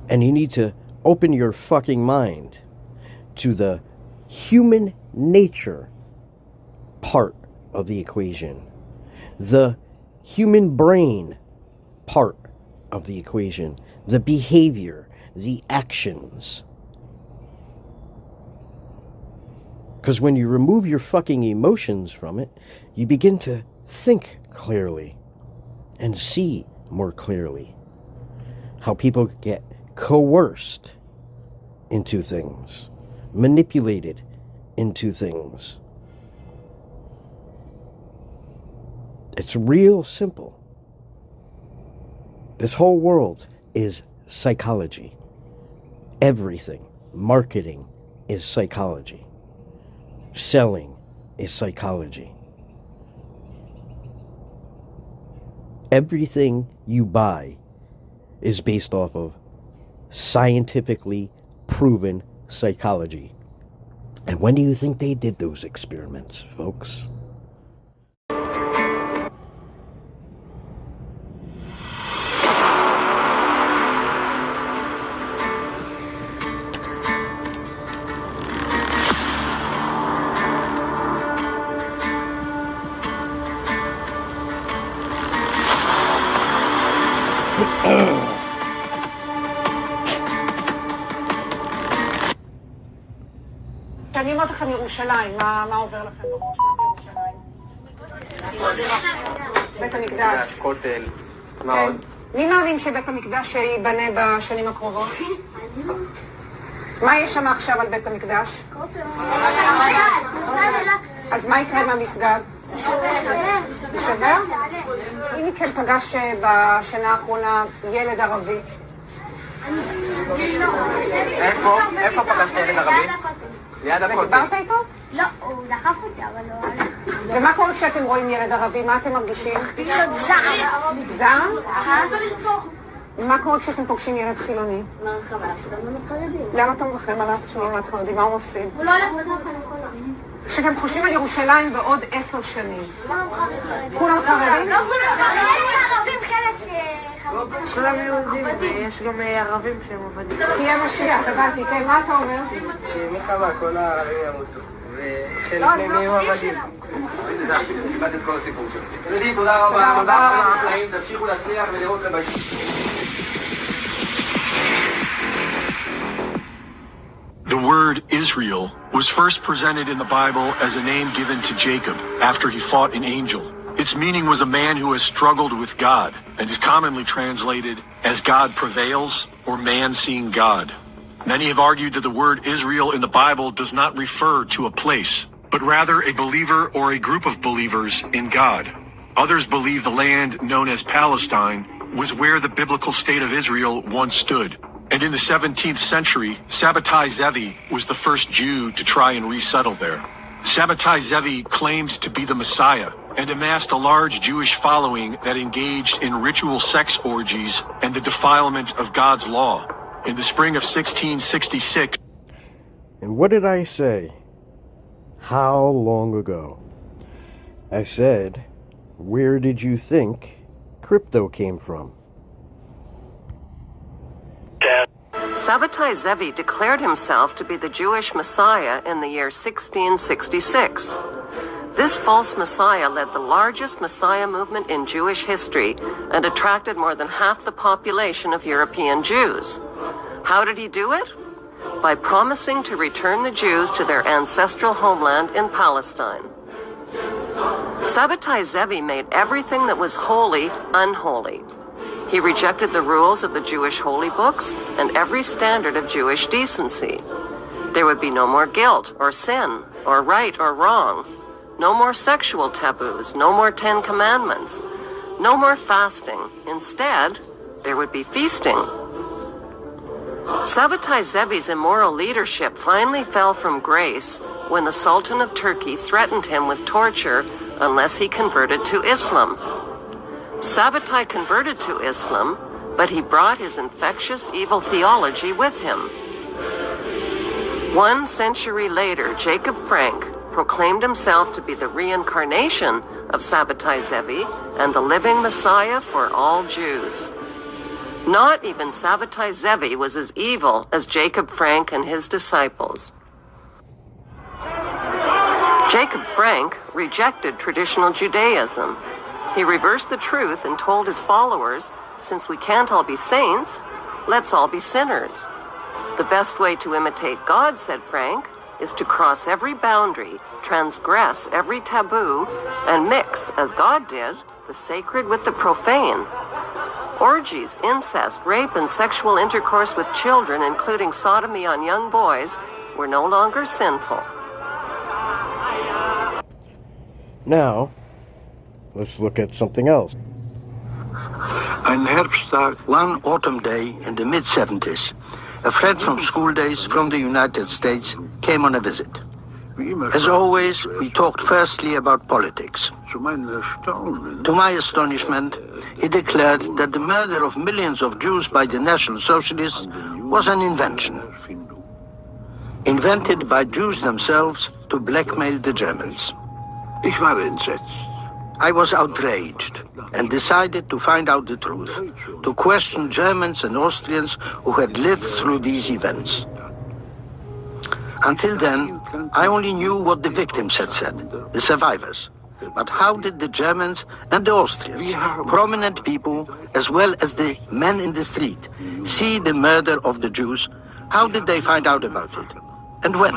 And you need to open your fucking mind to the human nature part of the equation. The human brain part of the equation. The behavior, the actions. Because when you remove your fucking emotions from it, you begin to think clearly and see more clearly how people get coerced into things, manipulated into things. It's real simple. This whole world is psychology. Everything, marketing is psychology. Selling is psychology. Everything you buy is based off of scientifically proven psychology. And when do you think they did those experiments, folks? כשאני אומרת לכם ירושלים, מה עובר לכם בראש? מה זה ירושלים? בית המקדש. כותל. מה עוד? מי מאמין שבית המקדש ייבנה בשנים הקרובות? מה יש שם עכשיו על בית המקדש? אז מה יקרה מהמסגד? יישבר? אם מכן פגש בשנה האחרונה ילד ערבי? איפה פגשת ילד ערבי? ליד הכותל. ודיברת איתו? לא, הוא דחף אותי, אבל לא הלך. ומה קורה כשאתם רואים ילד ערבי? מה אתם מרגישים? זעם. זעם? זה לרצוח. מה קורה כשאתם פוגשים ילד חילוני? מרחב עליו שלנו לחרדים. למה אתם מרחם עליו שלנו לחרדים? מה הוא מפסיד? הוא לא הולך לדעת על כל העמים. כשאתם חושבים על ירושלים בעוד 10 שנים. כולם חרדים. כולם חרדים? לא כולם חרדים. ערבים חלק חרדים. כולם יהודים, ויש גם ערבים שהם עובדים. תהיה משיח, הבנתי, כן, מה אתה אומר? שמלחמה, כל הערבים ימותו. וחלק מהם יהיו עבדים. קיבלת את כל הסיפור שלו. ילדים, תודה רבה. תודה רבה. תמשיכו להצליח ולראות לבית. The word Israel was first presented in the Bible as a name given to Jacob after he fought an angel. Its meaning was a man who has struggled with God and is commonly translated as God prevails or man seeing God. Many have argued that the word Israel in the Bible does not refer to a place, but rather a believer or a group of believers in God. Others believe the land known as Palestine was where the biblical state of Israel once stood. And in the 17th century, Sabbatai Zevi was the first Jew to try and resettle there. Sabbatai Zevi claimed to be the Messiah and amassed a large Jewish following that engaged in ritual sex orgies and the defilement of God's law. In the spring of 1666... And what did I say? How long ago? I said, where did you think crypto came from? Sabbatai Zevi declared himself to be the Jewish Messiah in the year 1666. This false Messiah led the largest Messiah movement in Jewish history and attracted more than half the population of European Jews. How did he do it? By promising to return the Jews to their ancestral homeland in Palestine. Sabbatai Zevi made everything that was holy unholy. He rejected the rules of the Jewish holy books and every standard of Jewish decency. There would be no more guilt or sin or right or wrong. No more sexual taboos, no more 10 commandments, no more fasting. Instead, there would be feasting. Sabbatai Zevi's immoral leadership finally fell from grace when the Sultan of Turkey threatened him with torture unless he converted to Islam. Sabbatai converted to Islam, but he brought his infectious evil theology with him. 1 century later, Jacob Frank proclaimed himself to be the reincarnation of Sabbatai Zevi and the living Messiah for all Jews. Not even Sabbatai Zevi was as evil as Jacob Frank and his disciples. Jacob Frank rejected traditional Judaism. He reversed the truth and told his followers, since we can't all be saints, let's all be sinners. The best way to imitate God, said Frank, is to cross every boundary, transgress every taboo, and mix, as God did, the sacred with the profane. Orgies, incest, rape, and sexual intercourse with children, including sodomy on young boys, were no longer sinful. Now, let's look at something else. Ein Herbsttag, one autumn day in the mid-70s, a friend from school days from the United States came on a visit. As always, we talked firstly about politics. To my astonishment, he declared that the murder of millions of Jews by the National Socialists was an invention. Invented by Jews themselves to blackmail the Germans. I was outraged and decided to find out the truth, to question Germans and Austrians who had lived through these events. Until then, I only knew what the victims had said, the survivors. But how did the Germans and the Austrians, prominent people as well as the men in the street, see the murder of the Jews? How did they find out about it? And when?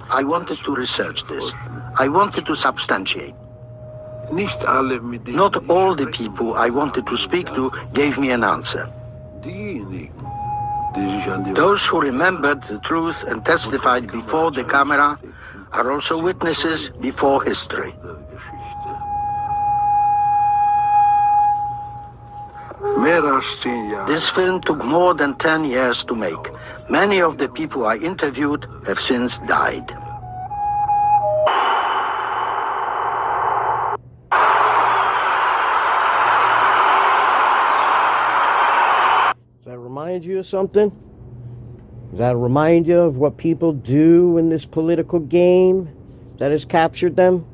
I wanted to research this. I wanted to substantiate. Not all the people I wanted to speak to gave me an answer. Those who remembered the truth and testified before the camera are also witnesses before history. This film took more than 10 years to make. Many of the people I interviewed have since died. Does that remind you of something? Does that remind you of what people do in this political game that has captured them?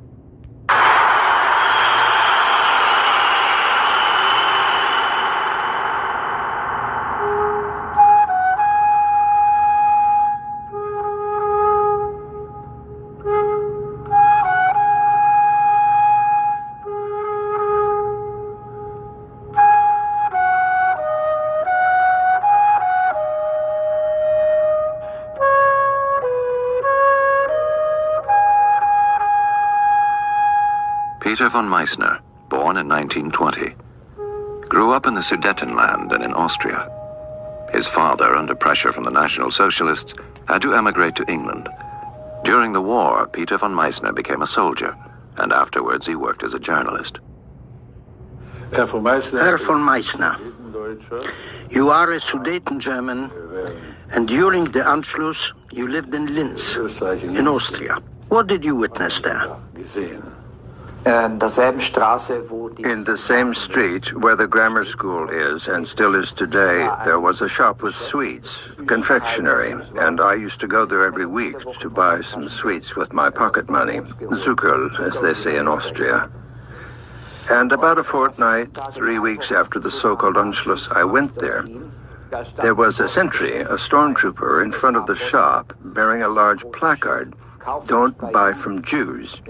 Peter von Meissner, born in 1920, grew up in the Sudetenland and in Austria. His father, under pressure from the National Socialists, had to emigrate to England. During the war, Peter von Meissner became a soldier, and afterwards he worked as a journalist. Herr von Meissner, you are a Sudeten German, and during the Anschluss, you lived in Linz, in Austria. What did you witness there? In the same street where the grammar school is and still is today, there was a shop with sweets, confectionery, and I used to go there every week to buy some sweets with my pocket money, Zuckerl, as they say in Austria. And about a fortnight, 3 weeks after the so-called Anschluss, I went there. There was a sentry, a stormtrooper, in front of the shop, bearing a large placard, "Don't buy from Jews."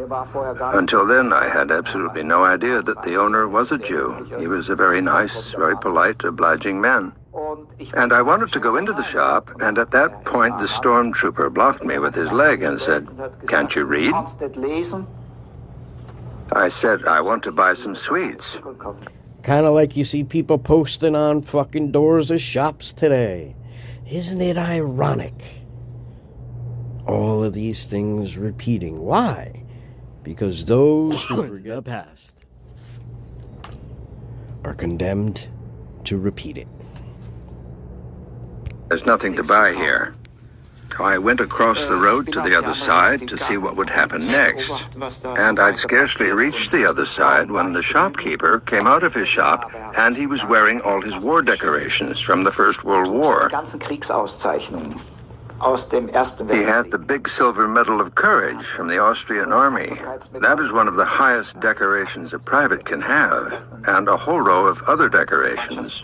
Until then, I had absolutely no idea that the owner was a Jew. He was a very nice, very polite, obliging man. And I wanted to go into the shop, and at that point the stormtrooper blocked me with his leg and said, "Can't you read?" I said, "I want to buy some sweets." Kind of like you see people posting on fucking doors of shops today. Isn't it ironic? All of these things repeating. Why? Because those who forget the past are condemned to repeat it. There's nothing to buy here. I went across the road to the other side to see what would happen next. And I'd scarcely reached the other side when the shopkeeper came out of his shop, and he was wearing all his war decorations from the First World War. He had the big silver medal of courage from the Austrian army. That is one of the highest decorations a private can have, and a whole row of other decorations.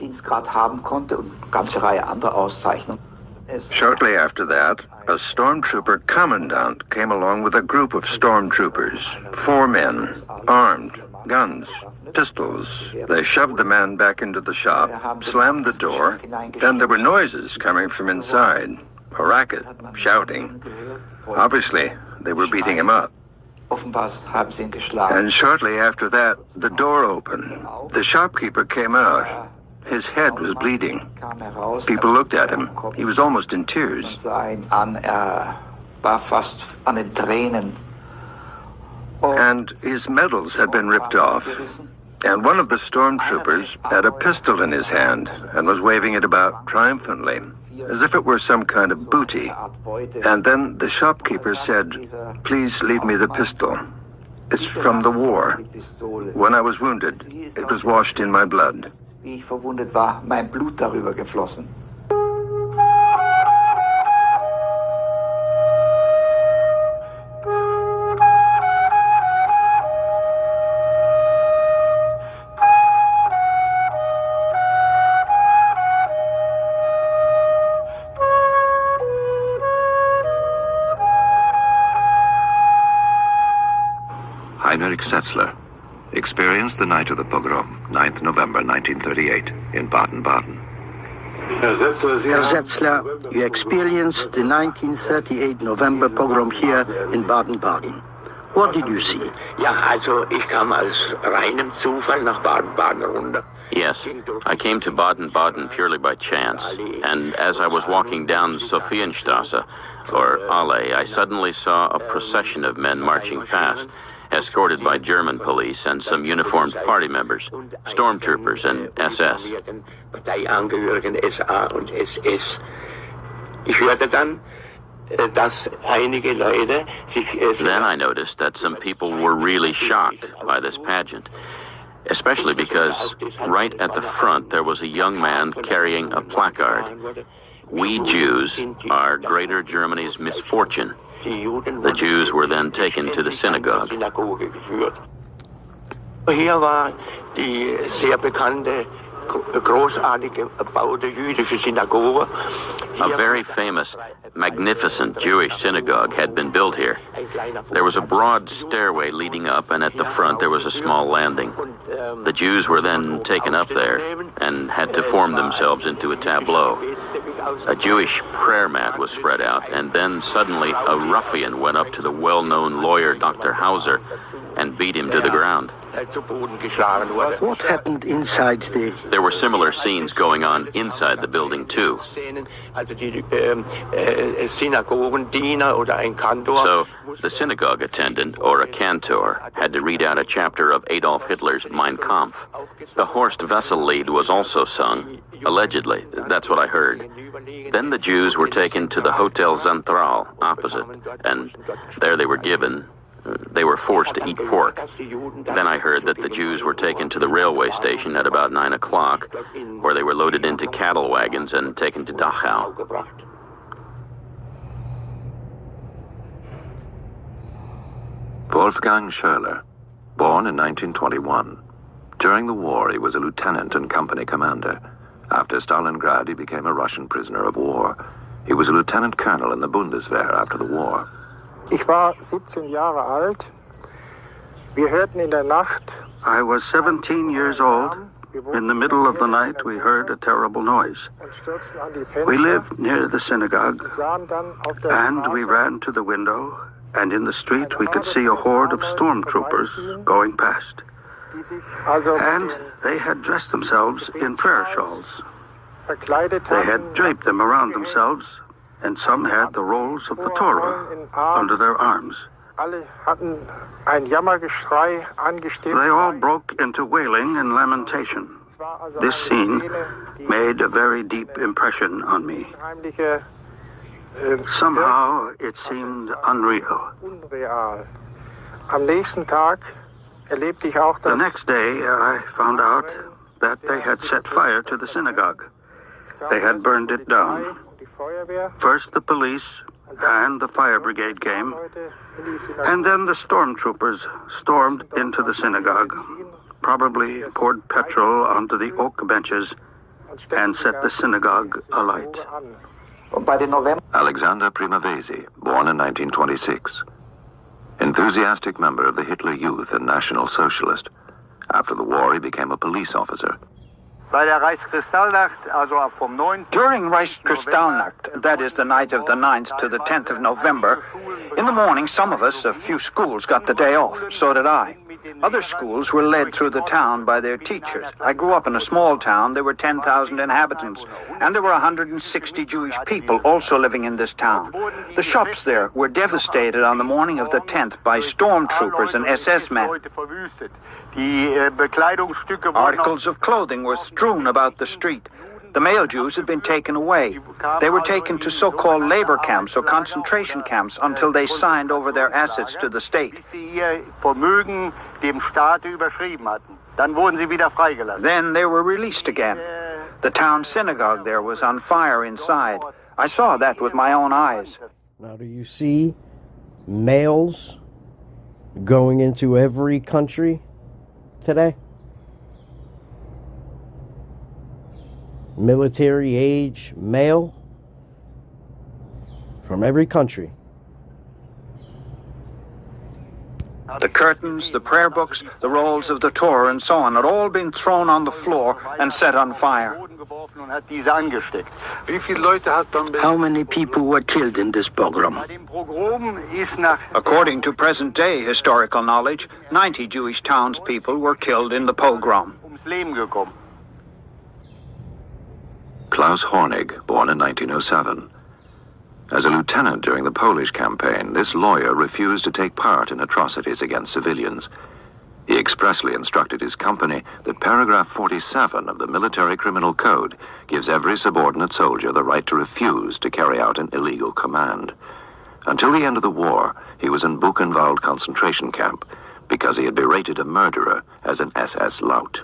Shortly after that, a stormtrooper commandant came along with a group of stormtroopers, 4 men, armed, guns, pistols. They shoved the man back into the shop, slammed the door. Then there were noises coming from inside, a racket, shouting. Obviously, they were beating him up. And shortly after that, the door opened. The shopkeeper came out. His head was bleeding. People looked at him. He was almost in tears. And his medals had been ripped off. And one of the stormtroopers had a pistol in his hand and was waving it about triumphantly, as if it were some kind of booty. And then the shopkeeper said, "Please leave me the pistol. It's from the war. When I was wounded, it was washed in my blood." Wie ich verwundet war, mein Blut darüber geflossen. Heinrich Setzler experienced the night of the pogrom, 9th November 1938, in Baden-Baden. Herr Setzler, you experienced the 1938 November pogrom here in Baden-Baden. What did you see? Ich kam aus reinem Zufall nach Baden-Baden runter. Yes, I came to Baden-Baden purely by chance, and as I was walking down Sophienstrasse, or Allee, I suddenly saw a procession of men marching past, escorted by German police and some uniformed party members, stormtroopers and SS. Parteiangehörigen SA und SS. Ich hörte dann, dass einige Leute sich... Then I noticed that some people were really shocked by this pageant, especially because right at the front there was a young man carrying a placard. "We Jews are Greater Germany's misfortune." The Jews were then taken to the synagogue. Hier war die sehr bekannte, großartig gebaute jüdische Synagoge. A very famous, magnificent Jewish synagogue had been built here. There was a broad stairway leading up, and at the front there was a small landing. The Jews were then taken up there and had to form themselves into a tableau. A Jewish prayer mat was spread out, and then suddenly a ruffian went up to the well-known lawyer Dr. Hauser and beat him to the ground. What happened inside the... There were similar scenes going on inside the building too. So, the synagogue attendant, or a cantor, had to read out a chapter of Adolf Hitler's Mein Kampf. The Horst Wessel-Lied was also sung, allegedly, that's what I heard. Then the Jews were taken to the Hotel Zentral opposite, and there they were forced to eat pork. Then I heard that the Jews were taken to the railway station at about 9 o'clock, where they were loaded into cattle wagons and taken to Dachau. Wolfgang Schöller, born in 1921. During the war, he was a lieutenant and company commander. After Stalingrad, he became a Russian prisoner of war. He was a lieutenant colonel in the Bundeswehr after the war. Ich war 17 Jahre alt. Wir hörten in der Nacht. I was 17 years old. In the middle of the night, we heard a terrible noise. We lived near the synagogue, and we ran to the window, and in the street we could see a horde of stormtroopers going past. And they had dressed themselves in prayer shawls. They had draped them around themselves, and some had the rolls of the Torah under their arms. They all broke into wailing and lamentation. This scene made a very deep impression on me. Somehow it seemed unreal. The next day I found out that they had set fire to the synagogue. They had burned it down. First the police and the fire brigade came, and then the stormtroopers stormed into the synagogue, probably poured petrol onto the oak benches, and set the synagogue alight. Alexander Primavesi, born in 1926. Enthusiastic member of the Hitler Youth and National Socialist. After the war, he became a police officer. During Reichskristallnacht, that is the night of the 9th to the 10th of November, in the morning some of us, a few schools, got the day off. So did I. Other schools were led through the town by their teachers. I grew up in a small town. There were 10,000 inhabitants, and there were 160 Jewish people also living in this town. The shops there were devastated on the morning of the 10th by stormtroopers and SS men. Articles of clothing were strewn about the street. The male Jews had been taken away. They were taken to so-called labor camps or concentration camps until they signed over their assets to the state. Then they were released again. The town synagogue there was on fire inside. I saw that with my own eyes. Now, do you see males going into every country today? Military age male from every country. The curtains, the prayer books, the rolls of the Torah, and so on had all been thrown on the floor and set on fire. How many people were killed in this pogrom? According to present-day historical knowledge, 90 Jewish townspeople were killed in the pogrom. Klaus Hornig, born in 1907. As a lieutenant during the Polish campaign, this lawyer refused to take part in atrocities against civilians. He expressly instructed his company that paragraph 47 of the Military Criminal Code gives every subordinate soldier the right to refuse to carry out an illegal command. Until the end of the war, he was in Buchenwald concentration camp because he had berated a murderer as an SS lout.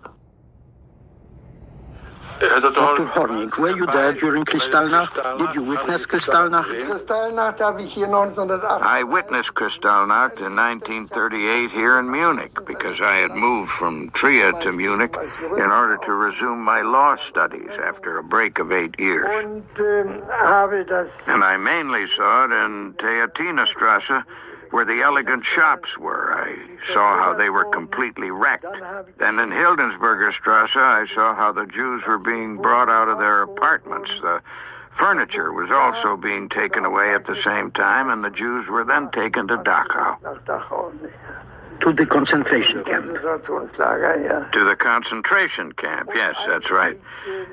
Dr. Hornig, were you there during Kristallnacht? Did you witness Kristallnacht? I witnessed Kristallnacht in 1938 here in Munich because I had moved from Trier to Munich in order to resume my law studies after a break of 8 years. And I mainly saw it in Theatinerstrasse, where the elegant shops were. I saw how they were completely wrecked. Then in Hildensberger Strasse, I saw how the Jews were being brought out of their apartments. The furniture was also being taken away at the same time, and the Jews were then taken to Dachau. To the concentration camp. To the concentration camp, yes, that's right.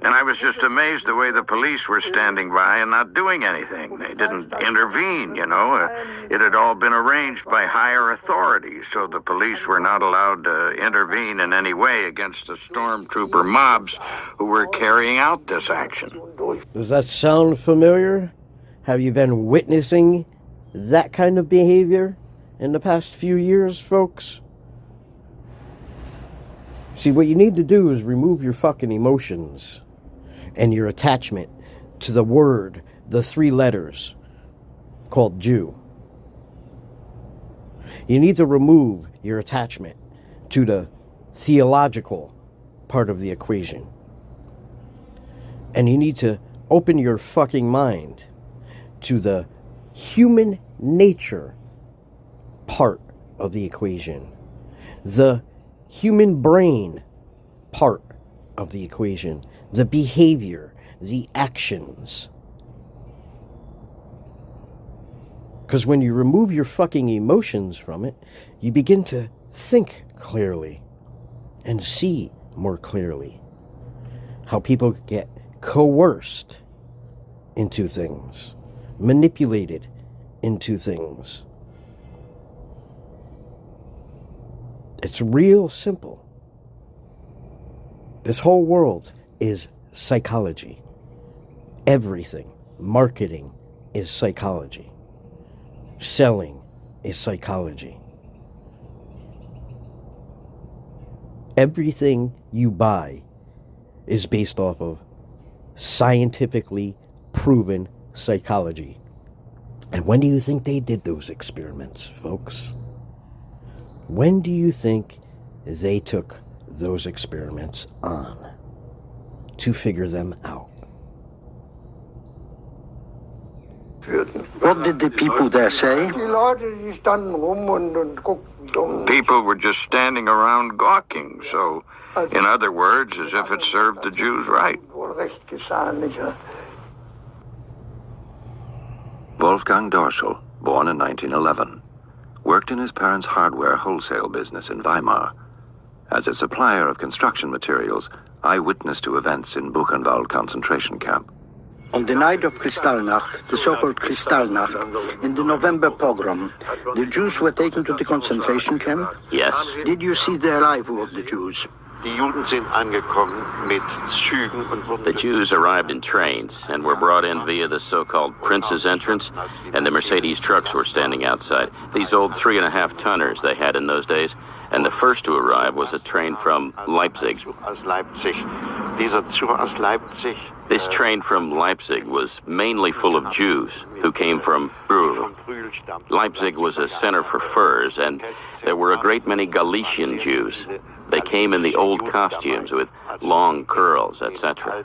And I was just amazed the way the police were standing by and not doing anything. They didn't intervene, you know. It had all been arranged by higher authorities, so the police were not allowed to intervene in any way against the stormtrooper mobs who were carrying out this action. Does that sound familiar? Have you been witnessing that kind of behavior in the past few years, folks? See, what you need to do is remove your fucking emotions and your attachment to the word, the 3 letters called Jew. You need to remove your attachment to the theological part of the equation. And you need to open your fucking mind to the human nature part of the equation, the human brain part of the equation, the behavior, the actions. Because when you remove your fucking emotions from it, you begin to think clearly and see more clearly how people get coerced into things, manipulated into things. It's real simple. This whole world is psychology. Everything. Marketing is psychology. Selling is psychology. Everything you buy is based off of scientifically proven psychology. And when do you think they did those experiments, folks? When do you think they took those experiments on to figure them out? What did the people there say? People were just standing around gawking, so, in other words, as if it served the Jews right. Wolfgang Dorschel, born in 1911, worked in his parents' hardware wholesale business in Weimar. As a supplier of construction materials, eyewitness to events in Buchenwald concentration camp. On the night of Kristallnacht, the so-called Kristallnacht, in the November pogrom, the Jews were taken to the concentration camp? Yes. Did you see the arrival of the Jews? The Jews arrived in trains and were brought in via the so-called Prince's Entrance, and the Mercedes trucks were standing outside. These old 3.5-tonners they had in those days, and the first to arrive was a train from Leipzig. This train from Leipzig was mainly full of Jews who came from Brühl. Leipzig was a center for furs, and there were a great many Galician Jews. They came in the old costumes with long curls, etc.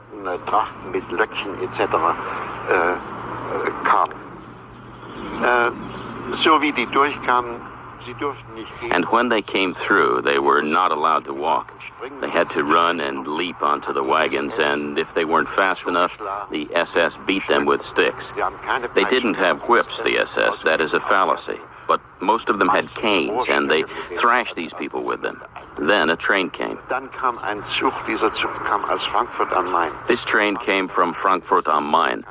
And when they came through, they were not allowed to walk. They had to run and leap onto the wagons, and if they weren't fast enough, the SS beat them with sticks. They didn't have whips, the SS. That is a fallacy. But most of them had canes, and they thrashed these people with them. Then a train came. This train came from Frankfurt am Main.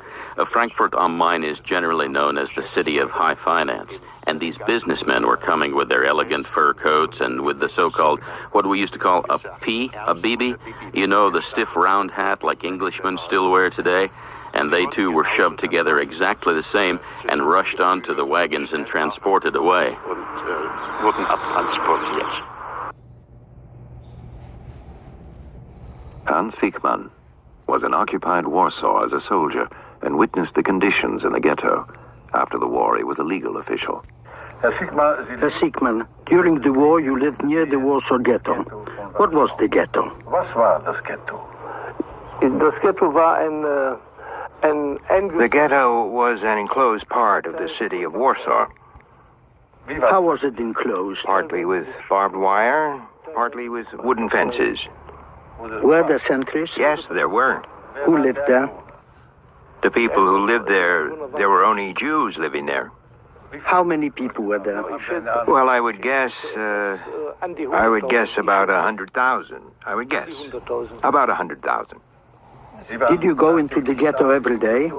Frankfurt am Main is generally known as the city of high finance, and these businessmen were coming with their elegant fur coats and with the so-called, what we used to call a bibi, you know, the stiff round hat like Englishmen still wear today. And they too were shoved together exactly the same and rushed onto the wagons and transported away. Hans Siekmann was in occupied Warsaw as a soldier and witnessed the conditions in the ghetto. After the war, he was a legal official. Herr Siekmann, during the war you lived near the Warsaw Ghetto. What was the ghetto? The ghetto was an enclosed part of the city of Warsaw. How was it enclosed? Partly with barbed wire, partly with wooden fences. Were there sentries? Yes, there were. Who lived there? The people who lived there were only Jews living there. How many people were there? Well, I would guess about 100,000. I would guess about 100,000. Did you go into the ghetto every day?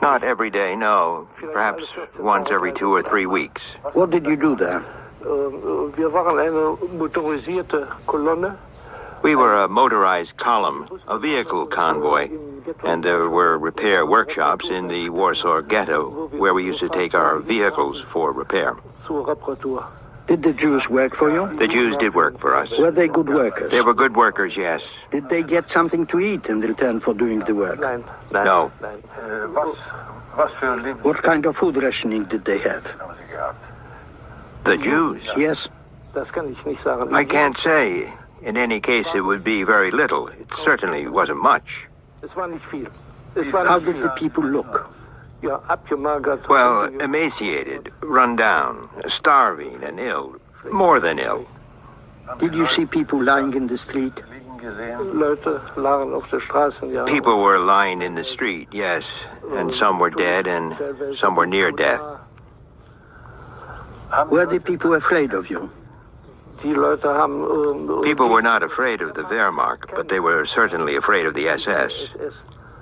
Not every day, no. Perhaps once every 2 or 3 weeks. What did you do there? We were a motorized column, a vehicle convoy, and there were repair workshops in the Warsaw Ghetto where we used to take our vehicles for repair. Did the Jews work for you? The Jews did work for us. Were they good workers? They were good workers, yes. Did they get something to eat in return for doing the work? No. What kind of food rationing did they have? The Jews? Yes. I can't say. In any case, it would be very little. It certainly wasn't much. How did the people look? Well, emaciated, run down, starving and ill, more than ill. Did you see people lying in the street? People were lying in the street, yes, and some were dead and some were near death. Were the people afraid of you? People were not afraid of the Wehrmacht, but they were certainly afraid of the SS.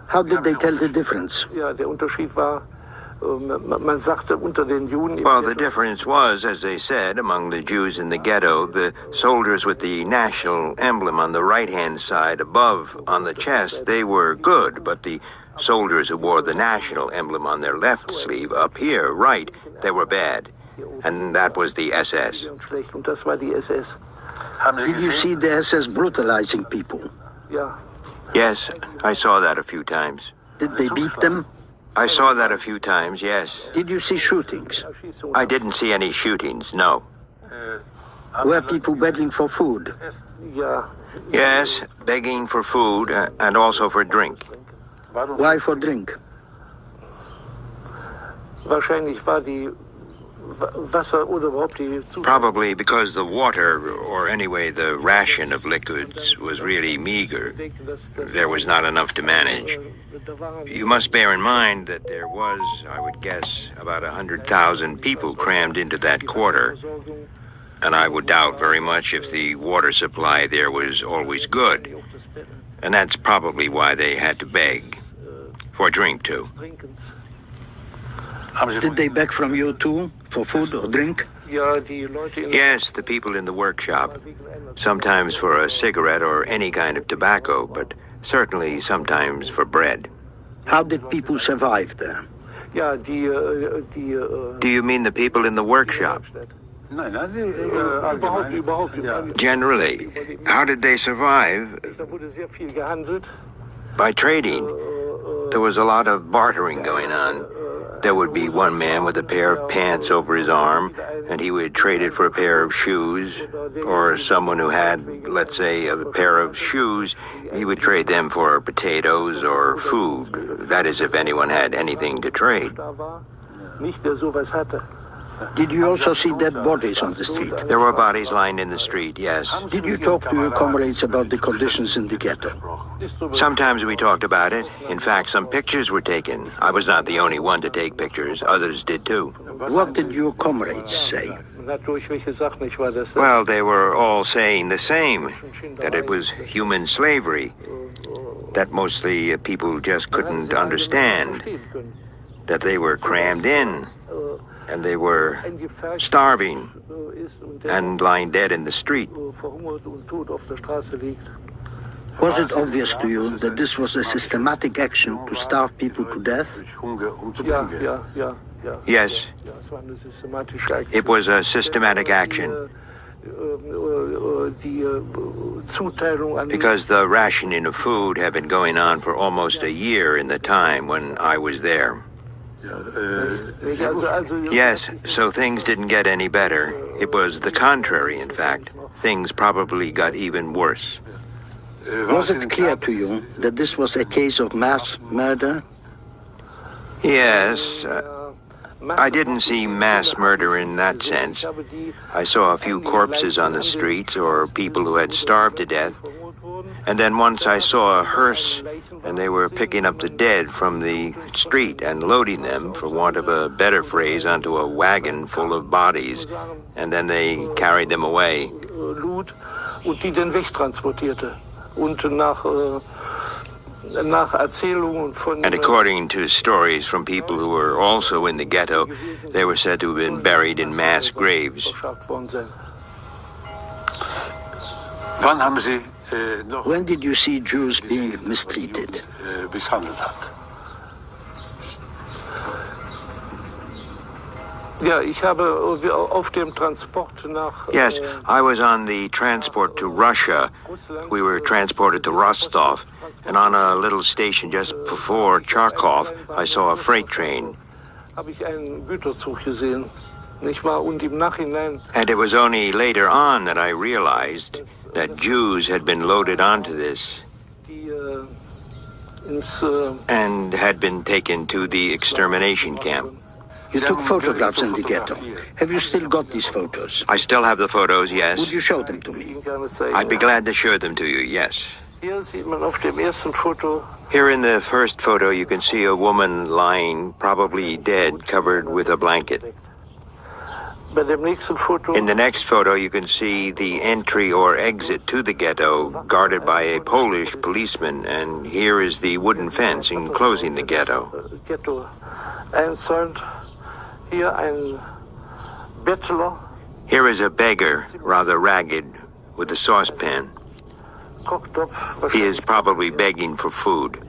How did they tell the difference? Well, the difference was, as they said, among the Jews in the ghetto, the soldiers with the national emblem on the right-hand side above on the chest, they were good, but the soldiers who wore the national emblem on their left sleeve up here, right, they were bad. And that was the SS. Did you see the SS brutalizing people? Yes, I saw that a few times. Did they beat them? I saw that a few times, yes. Did you see shootings? I didn't see any shootings, no. Were people begging for food? Yes, begging for food and also for drink. Why for drink? Probably because the water, or anyway the ration of liquids, was really meager. There was not enough to manage. You must bear in mind that there was, I would guess, about 100,000 people crammed into that quarter. And I would doubt very much if the water supply there was always good. And that's probably why they had to beg. For drink, too. Did they beg from you too, for food or drink? Yes, the people in the workshop. Sometimes for a cigarette or any kind of tobacco, but certainly sometimes for bread. How did people survive there? Do you mean the people in the workshop? Generally. How did they survive? By trading. There was a lot of bartering going on. There would be one man with a pair of pants over his arm, and he would trade it for a pair of shoes, or someone who had, let's say, a pair of shoes, he would trade them for potatoes or food. That is, if anyone had anything to trade. Did you also see dead bodies on the street? There were bodies lying in the street, yes. Did you talk to your comrades about the conditions in the ghetto? Sometimes we talked about it. In fact, some pictures were taken. I was not the only one to take pictures. Others did too. What did your comrades say? Well, they were all saying the same, that it was human slavery, that mostly people just couldn't understand, that they were crammed in, and they were starving and lying dead in the street. Was it obvious to you that this was a systematic action to starve people to death? Yes. It was a systematic action. Because the rationing of food had been going on for almost a year in the time when I was there. Yes, so things didn't get any better. It was the contrary, in fact. Things probably got even worse. Was it clear to you that this was a case of mass murder? Yes. I didn't see mass murder in that sense. I saw a few corpses on the streets or people who had starved to death. And then once I saw a hearse, and they were picking up the dead from the street and loading them, for want of a better phrase, onto a wagon full of bodies, and then they carried them away. And according to stories from people who were also in the ghetto, they were said to have been buried in mass graves. When did you see Jews being mistreated? Yes, I was on the transport to Russia. We were transported to Rostov, and on a little station just before Charkov, I saw a freight train. And it was only later on that I realized that Jews had been loaded onto this and had been taken to the extermination camp. You took photographs in the ghetto. Have you still got these photos? I still have the photos, yes. Would you show them to me? I'd be glad to show them to you, yes. Here in the first photo, you can see a woman lying, probably dead, covered with a blanket. In the next photo, you can see the entry or exit to the ghetto, guarded by a Polish policeman, and here is the wooden fence enclosing the ghetto. Here is a beggar, rather ragged, with a saucepan. He is probably begging for food.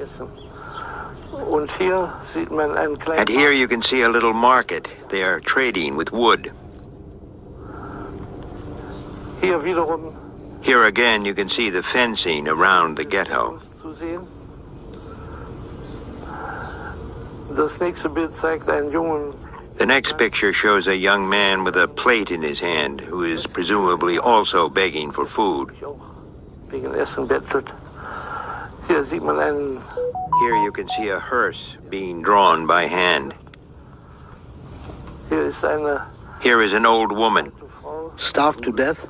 And here you can see a little market. They are trading with wood. Here again you can see the fencing around the ghetto. The next picture shows a young man with a plate in his hand who is presumably also begging for food. Here you can see a hearse being drawn by hand. Here is an old woman. Starved to death?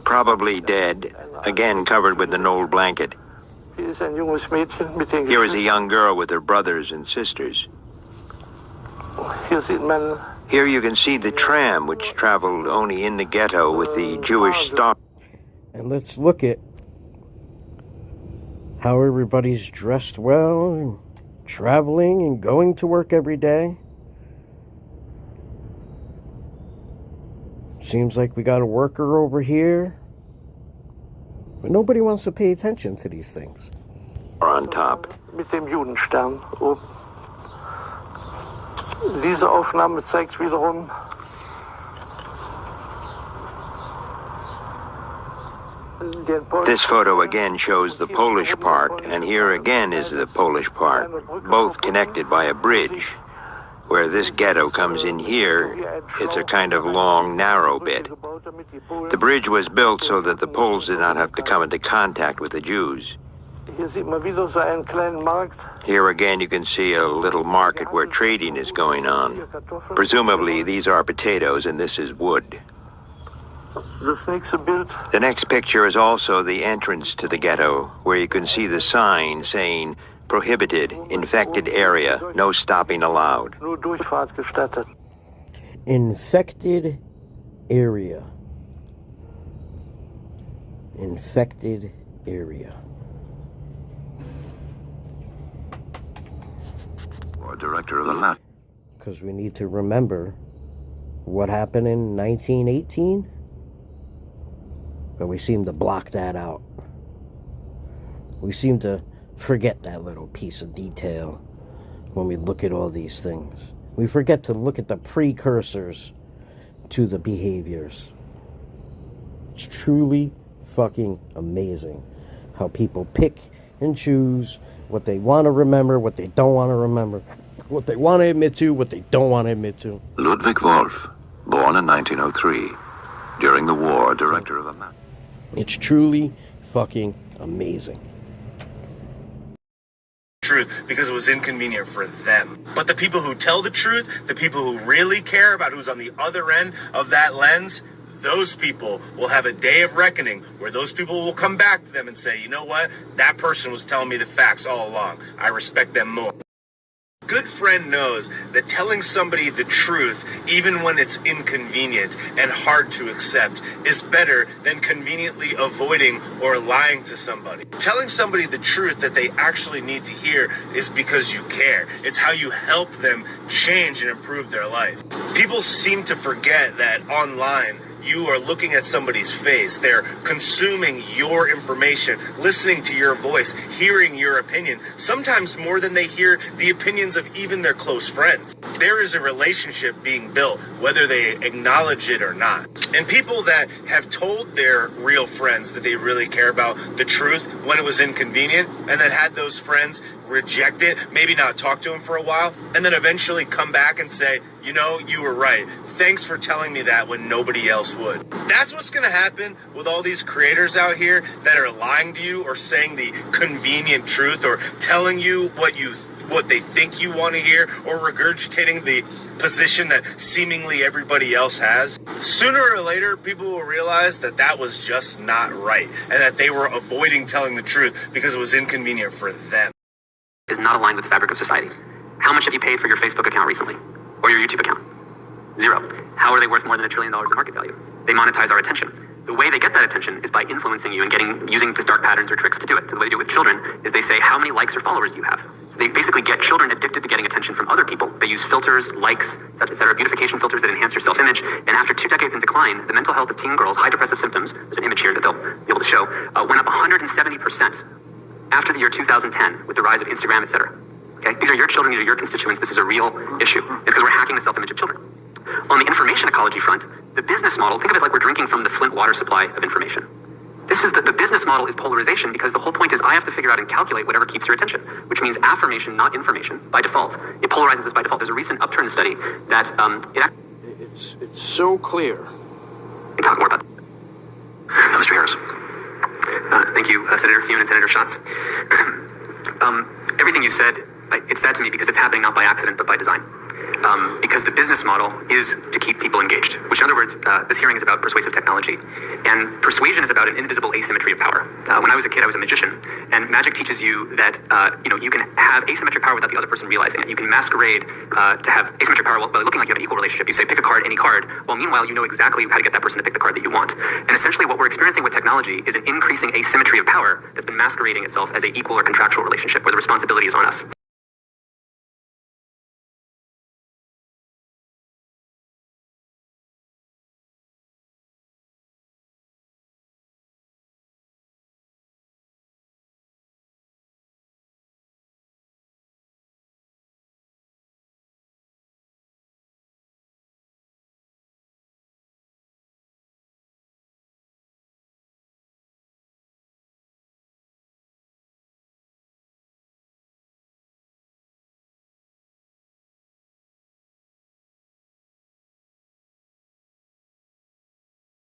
Probably dead, again covered with an old blanket. Here is a young girl with her brothers and sisters. Here you can see the tram which traveled only in the ghetto with the Jewish stop. And let's look at how everybody's dressed well and traveling and going to work every day. Seems like we got a worker over here. But nobody wants to pay attention to these things. On top. Mit dem Judenstern. Diese Aufnahme zeigt wiederum This photo again shows the Polish part, and here again is the Polish part, both connected by a bridge. Where this ghetto comes in here, it's a kind of long, narrow bit. The bridge was built so that the Poles did not have to come into contact with the Jews. Here again you can see a little market where trading is going on. Presumably these are potatoes and this is wood. The next picture is also the entrance to the ghetto, where you can see the sign saying, "Prohibited, infected area, no stopping allowed." Infected area. Infected area. Or director of the lab. Because we need to remember what happened in 1918. But we seem to block that out. We seem to forget that little piece of detail when we look at all these things. We forget to look at the precursors to the behaviors. It's truly fucking amazing how people pick and choose what they want to remember, what they don't want to remember, what they want to admit to, what they don't want to admit to. Ludwig Wolf, born in 1903, during the war, director of a map. It's truly fucking amazing. Truth because it was inconvenient for them. But the people who tell the truth, the people who really care about who's on the other end of that lens, those people will have a day of reckoning where those people will come back to them and say, you know what? That person was telling me the facts all along. I respect them more. Good friend knows that telling somebody the truth, even when it's inconvenient and hard to accept, is better than conveniently avoiding or lying to somebody. Telling somebody the truth that they actually need to hear is because you care. It's how you help them change and improve their life. People seem to forget that online, you are looking at somebody's face. They're consuming your information, listening to your voice, hearing your opinion, sometimes more than they hear the opinions of even their close friends. There is a relationship being built, whether they acknowledge it or not. And people that have told their real friends that they really care about the truth when it was inconvenient, and then had those friends reject it, maybe not talk to them for a while, and then eventually come back and say, you know, you were right. Thanks for telling me that when nobody else would. That's what's going to happen with all these creators out here that are lying to you or saying the convenient truth or telling you what they think you want to hear or regurgitating the position that seemingly everybody else has. Sooner or later, people will realize that that was just not right and that they were avoiding telling the truth because it was inconvenient for them. Is not aligned with the fabric of society. How much have you paid for your Facebook account recently? Or your YouTube account? 0. How are they worth more than $1 trillion in market value? They monetize our attention. The way they get that attention is by influencing you and using just dark patterns or tricks to do it. So the way they do it with children is they say, how many likes or followers do you have? So they basically get children addicted to getting attention from other people. They use filters, likes, etc., beautification filters that enhance your self-image. And after 2 decades in decline, the mental health of teen girls, high depressive symptoms, there's an image here that they'll be able to show, went up 170% after the year 2010 with the rise of Instagram, etc. Okay? These are your children, these are your constituents. This is a real issue. It's because we're hacking the self-image of children. On the information ecology front, the business model, think of it like we're drinking from the Flint water supply of information. This is the business model is polarization, because the whole point is I have to figure out and calculate whatever keeps your attention, which means affirmation, not information, by default. It polarizes us by default. There's a recent Upturn study that it's so clear. We talk more about Mr. Harris. Thank you, Senator Thune and Senator Schatz. Everything you said, it's sad to me because it's happening not by accident but by design. Because the business model is to keep people engaged, which in other words, this hearing is about persuasive technology. And persuasion is about an invisible asymmetry of power. When I was a kid, I was a magician, and magic teaches you that you can have asymmetric power without the other person realizing it. You can masquerade to have asymmetric power while looking like you have an equal relationship. You say, pick a card, any card, while meanwhile you know exactly how to get that person to pick the card that you want. And essentially what we're experiencing with technology is an increasing asymmetry of power that's been masquerading itself as an equal or contractual relationship where the responsibility is on us.